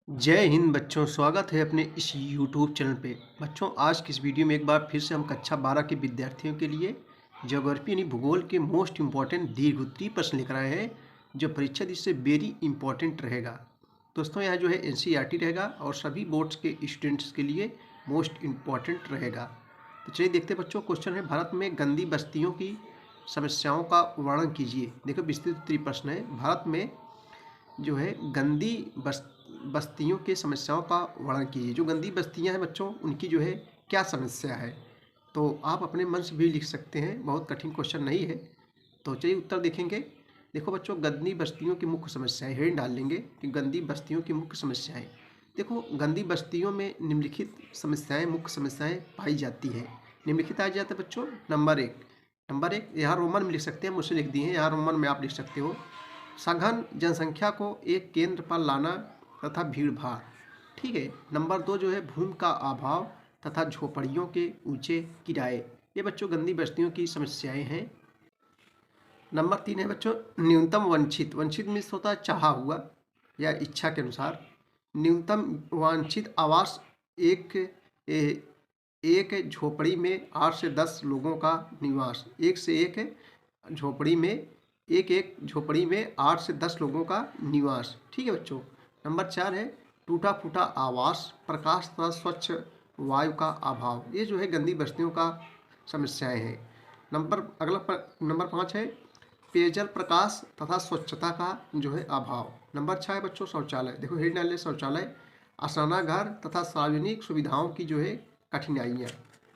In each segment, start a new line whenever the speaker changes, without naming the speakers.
जय हिंद बच्चों, स्वागत है अपने इस यूट्यूब चैनल पे। बच्चों, आज की इस वीडियो में एक बार फिर से हम कक्षा 12 के विद्यार्थियों के लिए ज्योग्राफी यानी भूगोल के मोस्ट इम्पॉर्टेंट दीर्घ प्रश्न लेकर आए हैं, जो परीक्षा दृष्टि से वेरी इंपॉर्टेंट रहेगा। दोस्तों, यहाँ जो है एनसीईआरटी रहेगा और सभी बोर्ड्स के स्टूडेंट्स के लिए मोस्ट इम्पॉर्टेंट रहेगा। तो चलिए देखते हैं बच्चों। क्वेश्चन है, भारत में गंदी बस्तियों की समस्याओं का वर्णन कीजिए। देखो, विस्तृत उत्तरीय प्रश्न है। भारत में जो है गंदी बस्तियों के समस्याओं का वर्णन कीजिए। जो गंदी बस्तियां हैं बच्चों, उनकी जो है क्या समस्या है। तो आप अपने मन से भी लिख सकते हैं, बहुत कठिन क्वेश्चन नहीं है। तो चलिए उत्तर देखेंगे। देखो बच्चों, गंदी बस्तियों की मुख्य समस्याएं हेड डाल लेंगे कि गंदी बस्तियों की मुख्य समस्याएं। देखो, गंदी बस्तियों में निम्नलिखित समस्याएं मुख्य समस्याएं पाई जाती हैं। निम्नलिखित आ जाता है बच्चों। नंबर एक यहाँ रोमन में लिख सकते हैं, मुझसे लिख दिए हैं, यहाँ रोमन में आप लिख सकते हो। सघन जनसंख्या को एक केंद्र पर लाना तथा भीड़ भाड़। ठीक है। नंबर 2 जो है भूमि का अभाव तथा झोपड़ियों के ऊंचे किराए। ये बच्चों गंदी बस्तियों की समस्याएं हैं। नंबर 3 है बच्चों न्यूनतम वंचित। वंचित मीन्स होता है चाहा हुआ या इच्छा के अनुसार। न्यूनतम वांछित आवास एक ए, एक झोपड़ी में 8 से 10 लोगों का निवास। एक से एक झोपड़ी में एक एक झोपड़ी में 8 से 10 लोगों का निवास। ठीक है बच्चों। नंबर 4 है टूटा फूटा आवास, प्रकाश तथा स्वच्छ वायु का अभाव। ये जो है गंदी बस्तियों का समस्याएं हैं। नंबर 5 है पेयजल, प्रकाश तथा स्वच्छता का जो है अभाव। नंबर 6 है बच्चों शौचालय। देखो हेड डाल शौचालय, स्नानागार तथा सार्वजनिक सुविधाओं की जो है कठिनाइयाँ।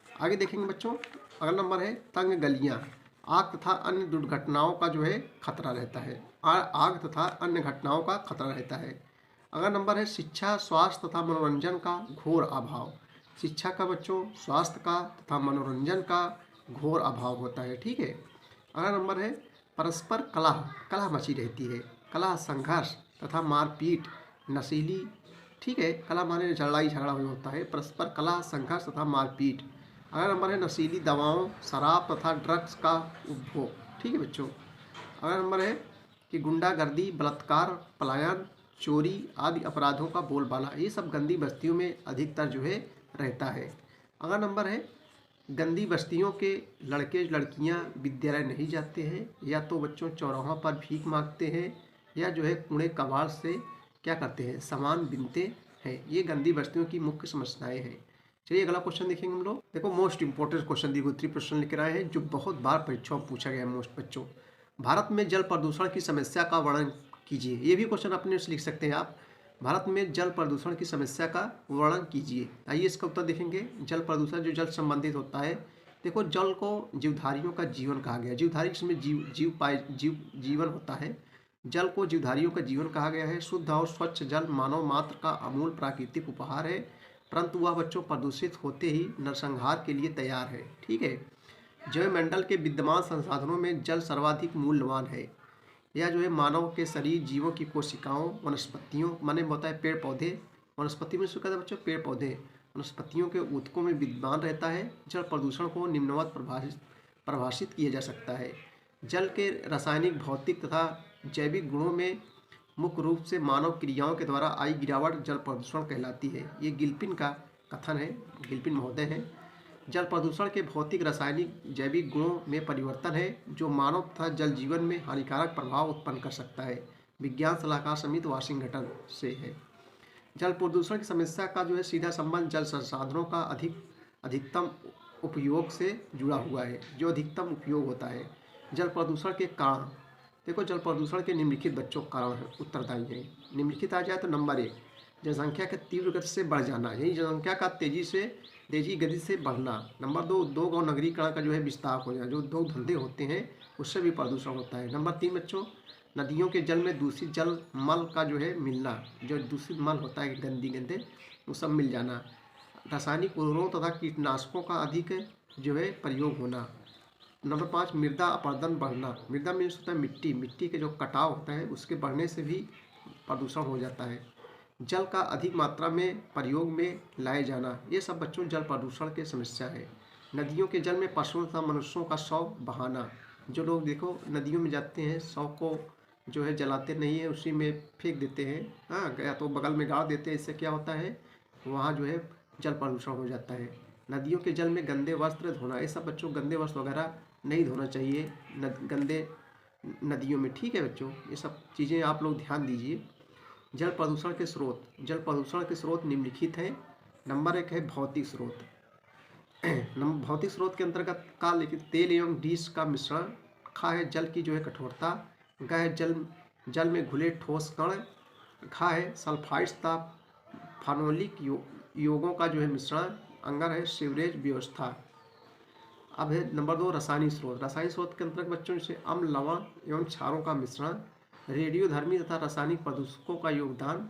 आगे देखेंगे बच्चों। अगला नंबर है तंग गलियाँ, आग तथा अन्य दुर्घटनाओं का जो है खतरा रहता है। आग तथा अन्य घटनाओं का खतरा रहता है। अगला नंबर है शिक्षा, स्वास्थ्य तथा मनोरंजन का घोर अभाव। शिक्षा का बच्चों, स्वास्थ्य का तथा मनोरंजन का घोर अभाव होता है। ठीक है। अगला नंबर है परस्पर कलह, कलह मची रहती है। कलह, संघर्ष तथा मारपीट, नशीली। ठीक है। कलह माने लड़ाई झगड़ा होता है। परस्पर कलह, संघर्ष तथा मारपीट। अगला नंबर है नशीली दवाओं, शराब तथा ड्रग्स का उपभोग। ठीक है बच्चों। अगला नंबर है कि गुंडागर्दी, बलात्कार, पलायन, चोरी आदि अपराधों का बोलबाला। ये सब गंदी बस्तियों में अधिकतर जो है रहता है। अगला नंबर है गंदी बस्तियों के लड़के लड़कियां विद्यालय नहीं जाते हैं, या तो बच्चों चौराहों पर भीख मांगते हैं, या जो है कूड़े कबाड़ से क्या करते हैं, सामान बीनते हैं। ये गंदी बस्तियों की मुख्य समस्याएं हैं। चलिए अगला क्वेश्चन देखेंगे हम लोग। देखो मोस्ट इंपॉर्टेंट क्वेश्चन दीर्घोत्तरीय प्रश्न लेकर आए हैं, जो बहुत बार परीक्षाओं में पूछा गया है। मोस्ट बच्चों, भारत में जल प्रदूषण की समस्या का वर्णन कीजिए। ये भी क्वेश्चन अपने से लिख सकते हैं आप। भारत में जल प्रदूषण की समस्या का वर्णन कीजिए। आइए इसका उत्तर देखेंगे। जल प्रदूषण जो जल संबंधित होता है। देखो, जल को जीवधारियों का जीवन कहा गया है। जीवधारी जिसमें जीवन होता है। जल को जीवधारियों का जीवन कहा गया है। शुद्ध और स्वच्छ जल मानव मात्र का अमूल प्राकृतिक उपहार है, परंतु वह बच्चों प्रदूषित होते ही नरसंहार के लिए तैयार है। ठीक है। जैवमंडल के विद्यमान संसाधनों में जल सर्वाधिक मूल्यवान है। यह जो है मानव के शरीर, जीवों की कोशिकाओं, वनस्पतियों माने होता है पेड़ पौधे। वनस्पति में कहता है बच्चों पेड़ पौधे, वनस्पतियों के ऊतकों में विद्यमान रहता है। जल प्रदूषण को निम्नवत परिभाषित किया जा सकता है। जल के रासायनिक, भौतिक तथा जैविक गुणों में मुख्य रूप से मानव क्रियाओं के द्वारा आई गिरावट जल प्रदूषण कहलाती है। ये गिल्पिन का कथन है, गिल्पिन महोदय हैं। जल प्रदूषण के भौतिक, रासायनिक, जैविक गुणों में परिवर्तन है, जो मानव तथा जल जीवन में हानिकारक प्रभाव उत्पन्न कर सकता है। विज्ञान सलाहकार समिति वाशिंगटन से है। जल प्रदूषण की समस्या का जो है सीधा संबंध जल संसाधनों का अधिकतम उपयोग से जुड़ा हुआ है। जो अधिकतम उपयोग होता है। जल प्रदूषण के कारण। देखो, जल प्रदूषण के निम्नलिखित बच्चों कारण है, उत्तरदायी है। निम्नलिखित आ जाए तो नंबर 1 जनसंख्या के तीव्र गति से बढ़ जाना, यही जनसंख्या का तेजी गति से बढ़ना। नंबर 2 उद्योग और नगरीकरण का जो है विस्तार हो जाना, जो उद्योग धंधे होते हैं उससे भी प्रदूषण होता है। नंबर 3 बच्चों नदियों के जल में दूषित जल मल का जो है मिलना, जो दूषित मल होता है गंदे वो सब मिल जाना। रासायनिक उर्वरकों तथा कीटनाशकों का अधिक जो है प्रयोग होना। नंबर 5 मृदा अपरदन बढ़ना। मृदा में होता है मिट्टी, मिट्टी के जो कटाव होता है उसके बढ़ने से भी प्रदूषण हो जाता है। जल का अधिक मात्रा में प्रयोग में लाए जाना, ये सब बच्चों जल प्रदूषण की समस्या है। नदियों के जल में पशुओं तथा मनुष्यों का शव बहाना। जो लोग देखो नदियों में जाते हैं, शव को जो है जलाते नहीं है, उसी में फेंक देते हैं। हाँ, या तो बगल में गाड़ देते हैं। इससे क्या होता है, वहाँ जो है जल प्रदूषण हो जाता है। नदियों के जल में गंदे वस्त्र धोना, ये सब बच्चों गंदे वस्त्र वगैरह नहीं धोना चाहिए गंदे नदियों में। ठीक है बच्चों, ये सब चीज़ें आप लोग ध्यान दीजिए। जल प्रदूषण के स्रोत, जल प्रदूषण के स्रोत निम्नलिखित हैं। नंबर 1 है भौतिक स्रोत। भौतिक स्रोत के अंतर्गत का लेकिन तेल एवं डीस का मिश्रण। खा है जल की जो है कठोरता। ग है जल में घुले ठोस कण। घा है सल्फाइड्स तथा फानोलिक योगों का जो है मिश्रण। अंगर है सीवरेज व्यवस्था। अब है नंबर 2 रासायनिक स्रोत। रासायनिक स्रोत के अंतर्गत बच्चों जैसे अम्ल, लवण एवं क्षारों का मिश्रण। रेडियोधर्मी तथा रासायनिक प्रदूषकों का योगदान।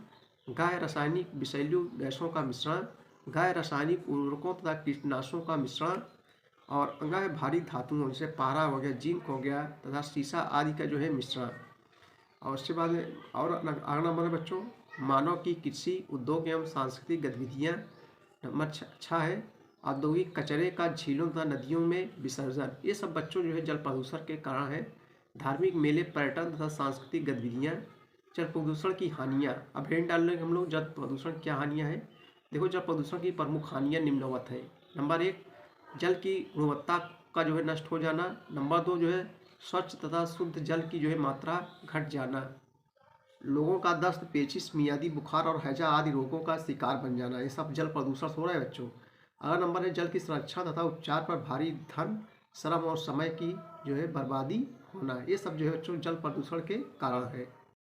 गाय रासायनिक विषैली गैसों का मिश्रण। गाय रासायनिक उर्वरकों तथा कीटनाशकों का मिश्रण। और गाय भारी धातुओं जैसे पारा हो गया, जिंक हो गया तथा सीसा आदि का जो है मिश्रण। और उसके बाद और अगला नंबर है बच्चों मानव की कृषि, उद्योग एवं सांस्कृतिक गतिविधियाँ। नंबर 6 है औद्योगिक कचरे का झीलों तथा नदियों में विसर्जन। ये सब बच्चों जो है जल प्रदूषण के कारण है। धार्मिक मेले, पर्यटन तथा सांस्कृतिक गतिविधियाँ। जल प्रदूषण की हानियाँ, अब हेड डाल लेंगे हम लोग जल प्रदूषण क्या हानियाँ हैं। देखो, जल प्रदूषण की प्रमुख हानियाँ निम्नवत है। नंबर 1 जल की गुणवत्ता का जो है नष्ट हो जाना। नंबर 2 जो है स्वच्छ तथा शुद्ध जल की जो है मात्रा घट जाना। लोगों का दस्त, पेचिश, मियादी बुखार और हैजा आदि रोगों का शिकार बन जाना। ये सब जल प्रदूषण हो रहा है बच्चों। अगला नंबर है जल की संरक्षण तथा उपचार पर भारी धन, श्रम और समय की जो है बर्बादी होना। ये सब जो है बच्चों जल प्रदूषण के कारण है।